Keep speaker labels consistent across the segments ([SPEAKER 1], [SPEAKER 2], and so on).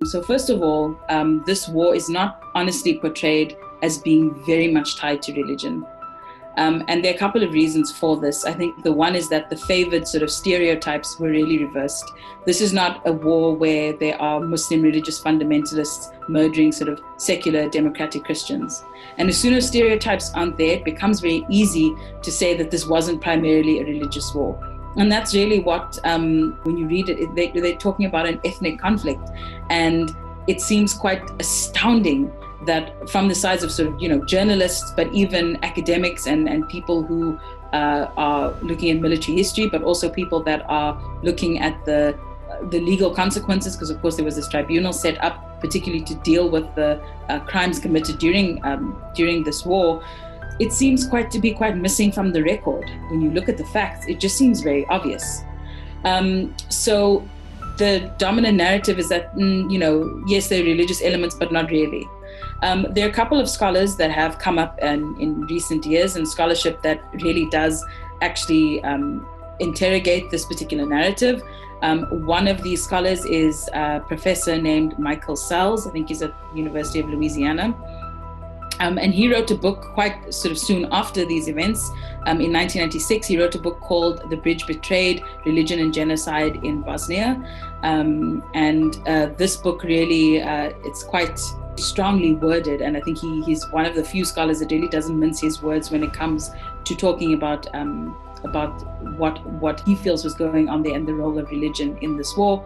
[SPEAKER 1] So first of all, this war is not honestly portrayed as being very much tied to religion. And there are a couple of reasons for this. I think the one is that the favored sort of stereotypes were really reversed. This is not a war where there are Muslim religious fundamentalists murdering sort of secular democratic Christians. And as soon as stereotypes aren't there, it becomes very easy to say that this wasn't primarily a religious war. And that's really what, when you read it, they're talking about an ethnic conflict. And it seems quite astounding that from the sides of sort of, journalists, but even academics and people who are looking at military history, but also people that are looking at the legal consequences, because of course there was this tribunal set up particularly to deal with the crimes committed during this war. It seems to be quite missing from the record. When you look at the facts, it just seems very obvious. So the dominant narrative is that, yes, there are religious elements, but not really. There are a couple of scholars that have come up in recent years, and scholarship that really does actually interrogate this particular narrative. One of these scholars is a professor named Michael Sells. I think he's at the University of Louisiana. And he wrote a book quite sort of soon after these events. In 1996, he wrote a book called The Bridge Betrayed: Religion and Genocide in Bosnia. And this book really, it's quite strongly worded. And I think he's one of the few scholars that really doesn't mince his words when it comes to talking about what he feels was going on there and the role of religion in this war.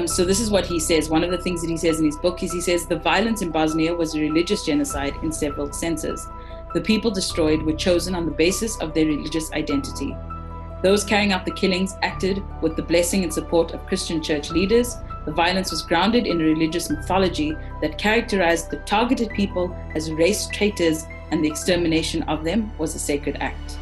[SPEAKER 1] So this is what he says. One of the things that he says in his book is, he says, the violence in Bosnia was a religious genocide in several senses. The people destroyed were chosen on the basis of their religious identity. Those carrying out the killings acted with the blessing and support of Christian church leaders. The violence was grounded in a religious mythology that characterized the targeted people as race traitors, and the extermination of them was a sacred act.